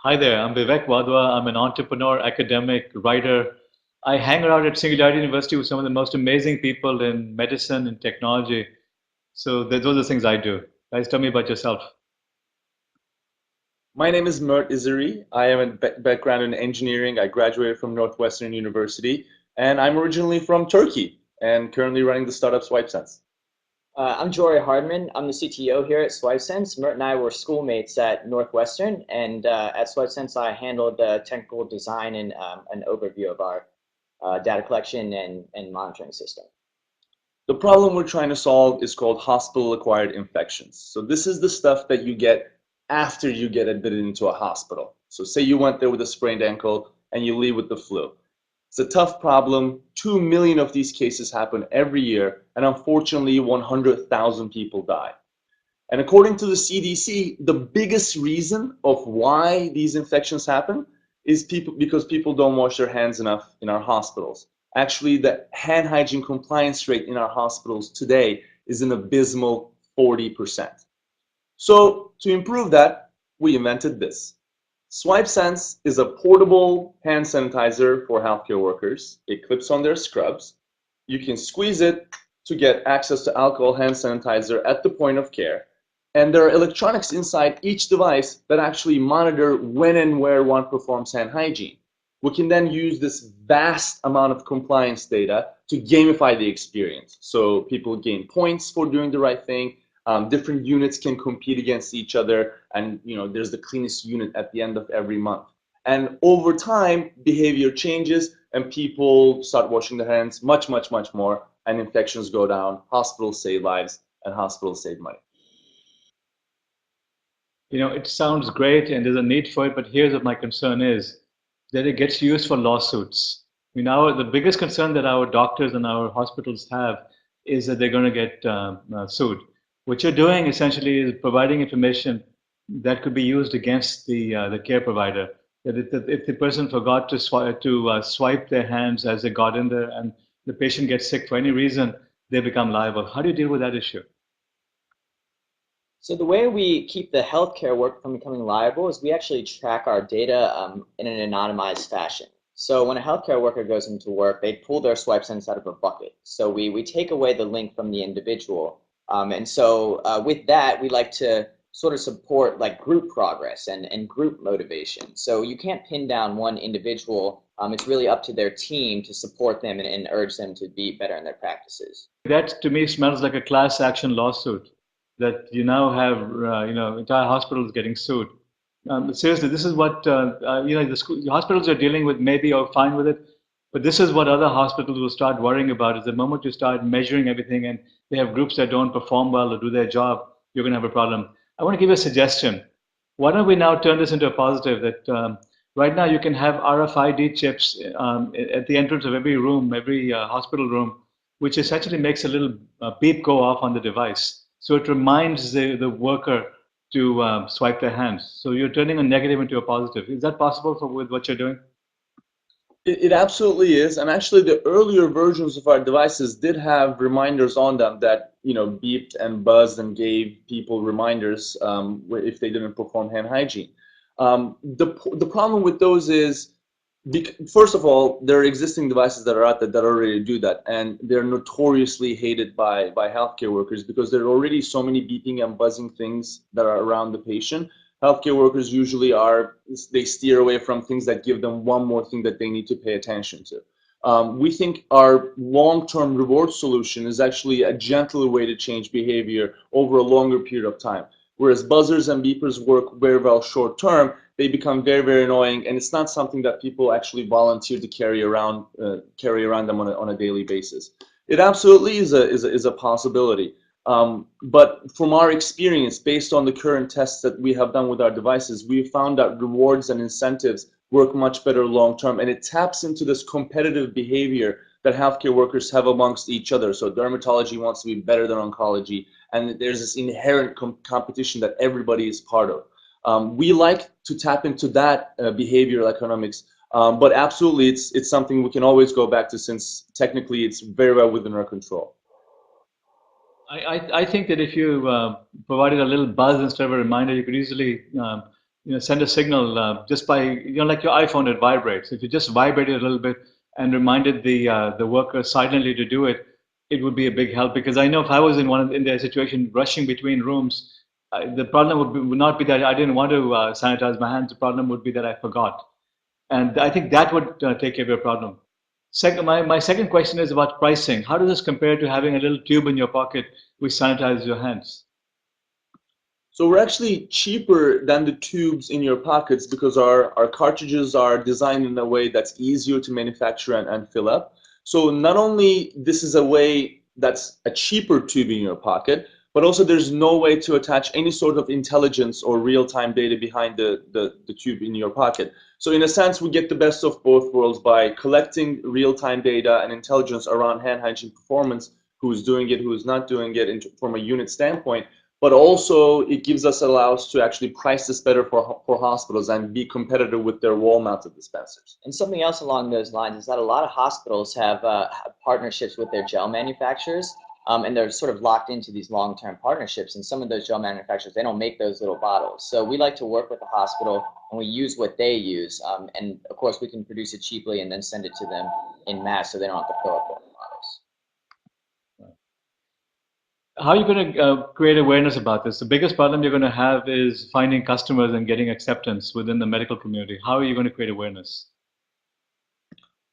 Hi there, I'm Vivek Wadhwa. I'm an entrepreneur, academic, writer. I hang around at Singularity University with some of the most amazing people in medicine and technology. So those are the things I do. Guys, tell me about yourself. My name is Mert Izeri. I have a background in engineering. I graduated from Northwestern University, and I'm originally from Turkey and currently running the startup SwipeSense. I'm Jory Hardman. I'm the CTO here at SwipeSense. Mert and I were schoolmates at Northwestern, and at SwipeSense, I handled the technical design and an overview of our data collection and monitoring system. The problem we're trying to solve is called hospital-acquired infections. So this is the stuff that you get after you get admitted into a hospital. So say you went there with a sprained ankle and you leave with the flu. It's a tough problem. 2 million of these cases happen every year, and unfortunately, 100,000 people die. And according to the CDC, the biggest reason of why these infections happen is because people don't wash their hands enough in our hospitals. Actually, the hand hygiene compliance rate in our hospitals today is an abysmal 40%. So to improve that, we invented this. SwipeSense is a portable hand sanitizer for healthcare workers. It clips on their scrubs. You can squeeze it to get access to alcohol hand sanitizer at the point of care. And there are electronics inside each device that actually monitor when and where one performs hand hygiene. We can then use this vast amount of compliance data to gamify the experience. So people gain points for doing the right thing. Different units can compete against each other, and there's the cleanest unit at the end of every month. And over time, behavior changes, and people start washing their hands much, much, much more, and infections go down. Hospitals save lives, and hospitals save money. It sounds great and there's a need for it, but here's what my concern is that it gets used for lawsuits. The biggest concern that our doctors and our hospitals have is that they're going to get sued. What you're doing essentially is providing information that could be used against the care provider. That if the person forgot to swipe their hands as they got in there and the patient gets sick for any reason, they become liable. How do you deal with that issue? So the way we keep the healthcare worker from becoming liable is we actually track our data in an anonymized fashion. So when a healthcare worker goes into work, they pull their swipe sense out of a bucket. So we take away the link from the individual. And so with that, we like to sort of support like group progress and group motivation. So you can't pin down one individual. It's really up to their team to support them and urge them to be better in their practices. That to me smells like a class action lawsuit that you now have, entire hospitals getting sued. Seriously, this is what, the hospitals are dealing with, maybe are fine with it, but this is what other hospitals will start worrying about is the moment you start measuring everything and they have groups that don't perform well or do their job, you're going to have a problem. I want to give you a suggestion. Why don't we now turn this into a positive that right now you can have RFID chips at the entrance of every room, every hospital room, which essentially makes a little beep go off on the device. So it reminds the worker to swipe their hands. So you're turning a negative into a positive. Is that possible with what you're doing? It absolutely is, and actually the earlier versions of our devices did have reminders on them that beeped and buzzed and gave people reminders if they didn't perform hand hygiene. The problem with those is, first of all, there are existing devices that are out there that already do that, and they're notoriously hated by healthcare workers because there are already so many beeping and buzzing things that are around the patient. Healthcare workers usually they steer away from things that give them one more thing that they need to pay attention to. We think our long-term reward solution is actually a gentler way to change behavior over a longer period of time. Whereas buzzers and beepers work very well short term, they become very, very annoying, and it's not something that people actually volunteer to carry around them on a daily basis. It absolutely is a possibility. But from our experience, based on the current tests that we have done with our devices, we've found that rewards and incentives work much better long term, and it taps into this competitive behavior that healthcare workers have amongst each other. So dermatology wants to be better than oncology, and there's this inherent competition that everybody is part of. We like to tap into that behavioral economics, but absolutely it's something we can always go back to since technically it's very well within our control. I think that if you provided a little buzz instead of a reminder, you could easily send a signal just by, like your iPhone, it vibrates. If you just vibrated a little bit and reminded the worker silently to do it, it would be a big help. Because I know if I was in their situation, rushing between rooms, the problem would not be that I didn't want to sanitize my hands. The problem would be that I forgot. And I think that would take care of your problem. My second question is about pricing. How does this compare to having a little tube in your pocket which sanitizes your hands? So we're actually cheaper than the tubes in your pockets because our cartridges are designed in a way that's easier to manufacture and fill up. So not only this is a way that's a cheaper tube in your pocket, but also there's no way to attach any sort of intelligence or real-time data behind the tube in your pocket. So in a sense, we get the best of both worlds by collecting real-time data and intelligence around hand hygiene performance, who's doing it, who's not doing it from a unit standpoint, but also it gives us allows to actually price this better for hospitals and be competitive with their wall-mounted dispensers. And something else along those lines is that a lot of hospitals have partnerships with their gel manufacturers, and they're sort of locked into these long-term partnerships. And some of those gel manufacturers, they don't make those little bottles. So we like to work with the hospital, and we use what they use. And of course, we can produce it cheaply and then send it to them in mass, so they don't have to fill up all the bottles. How are you going to create awareness about this? The biggest problem you're going to have is finding customers and getting acceptance within the medical community. How are you going to create awareness?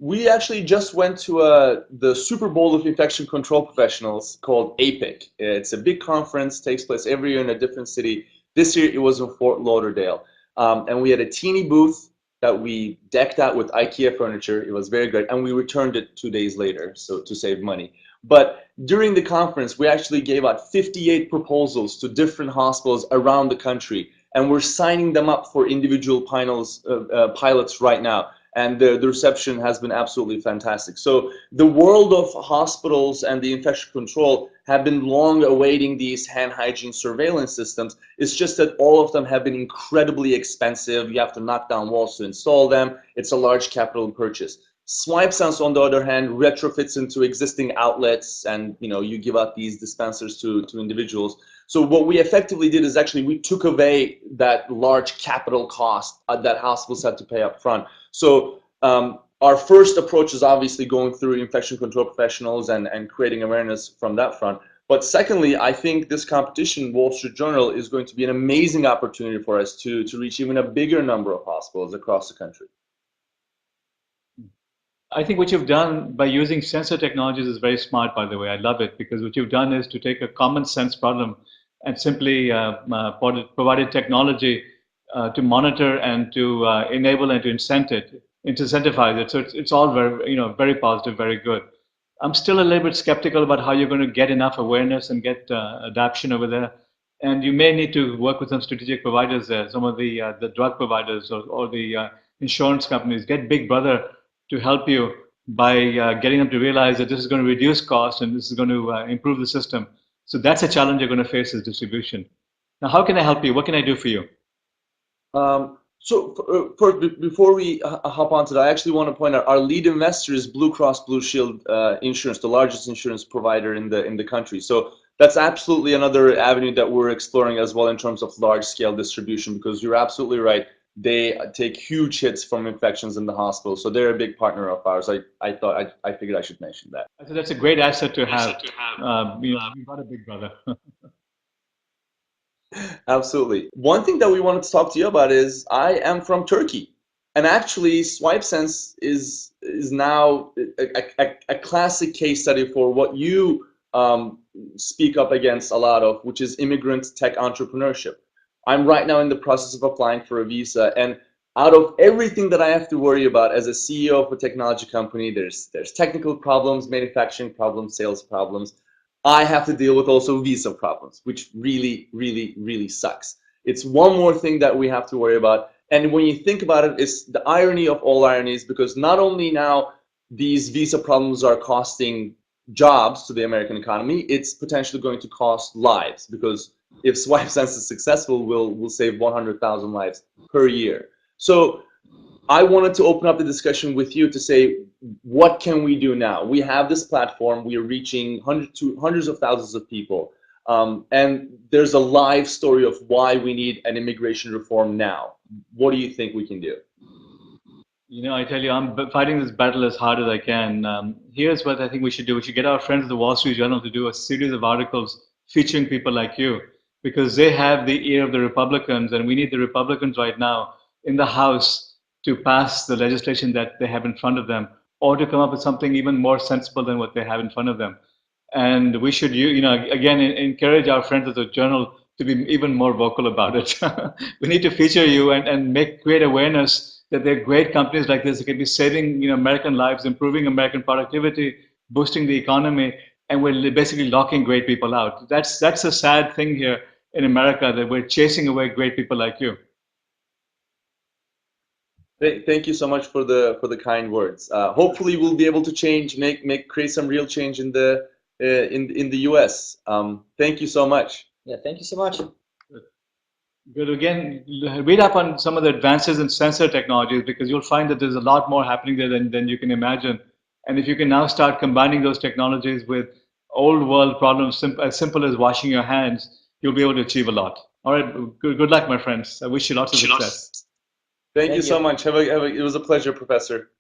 We actually just went to the Super Bowl of infection control professionals called APIC. It's a big conference, takes place every year in a different city. This year it was in Fort Lauderdale. And we had a teeny booth that we decked out with IKEA furniture. It was very great. And we returned it 2 days later, so to save money. But during the conference, we actually gave out 58 proposals to different hospitals around the country. And we're signing them up for individual pilots right now. And the reception has been absolutely fantastic. So the world of hospitals and the infection control have been long awaiting these hand hygiene surveillance systems. It's just that all of them have been incredibly expensive. You have to knock down walls to install them. It's a large capital purchase. SwipeSense, on the other hand, retrofits into existing outlets, and you give out these dispensers to individuals. So what we effectively did is actually we took away that large capital cost that hospitals had to pay up front. So our first approach is obviously going through infection control professionals and creating awareness from that front. But secondly, I think this competition, Wall Street Journal, is going to be an amazing opportunity for us to reach even a bigger number of hospitals across the country. I think what you've done by using sensor technologies is very smart, by the way. I love it, because what you've done is to take a common sense problem and simply provided technology to monitor and to enable and to incentivize it. So it's all very, very positive, very good. I'm still a little bit skeptical about how you're going to get enough awareness and get adoption over there. And you may need to work with some strategic providers there, some of the drug providers or the insurance companies. Get Big Brother to help you by getting them to realize that this is going to reduce costs and this is going to improve the system. So that's a challenge you're going to face, is distribution. Now, how can I help you? What can I do for you? Before we hop onto that, I actually want to point out our lead investor is Blue Cross Blue Shield Insurance, the largest insurance provider in the country. So that's absolutely another avenue that we're exploring as well in terms of large-scale distribution, because you're absolutely right. They take huge hits from infections in the hospital, so they're a big partner of ours. I figured I should mention that. I think that's a great asset to have. You've got a Big Brother. Absolutely. One thing that we wanted to talk to you about is I am from Turkey, and actually SwipeSense is now a classic case study for what you speak up against a lot of, which is immigrant tech entrepreneurship. I'm right now in the process of applying for a visa, and out of everything that I have to worry about as a CEO of a technology company, there's technical problems, manufacturing problems, sales problems. I have to deal with also visa problems, which really, really, really sucks. It's one more thing that we have to worry about. And when you think about it, it's the irony of all ironies, because not only now these visa problems are costing jobs to the American economy, it's potentially going to cost lives, because if SwipeSense is successful, we'll save 100,000 lives per year. So I wanted to open up the discussion with you to say, what can we do now? We have this platform. We are reaching hundreds of thousands of people. And there's a live story of why we need an immigration reform now. What do you think we can do? You know, I tell you, I'm fighting this battle as hard as I can. Here's what I think we should do. We should get our friends at the Wall Street Journal to do a series of articles featuring people like you, because they have the ear of the Republicans, and we need the Republicans right now in the House to pass the legislation that they have in front of them, or to come up with something even more sensible than what they have in front of them. And we should, you know, again, encourage our friends at the Journal to be even more vocal about it. We need to feature you and create awareness that there are great companies like this that can be saving, you know, American lives, improving American productivity, boosting the economy, and we're basically locking great people out. That's a sad thing here in America, that we're chasing away great people like you. Thank you so much for the kind words. Hopefully, we'll be able to change, create some real change in the U.S. Thank you so much. Yeah, thank you so much. Good. Again, read up on some of the advances in sensor technologies, because you'll find that there's a lot more happening there than you can imagine. And if you can now start combining those technologies with old world problems as simple as washing your hands, you'll be able to achieve a lot. All right. Good luck, my friends. I wish you lots of success. Thank you so much. It was a pleasure, Professor.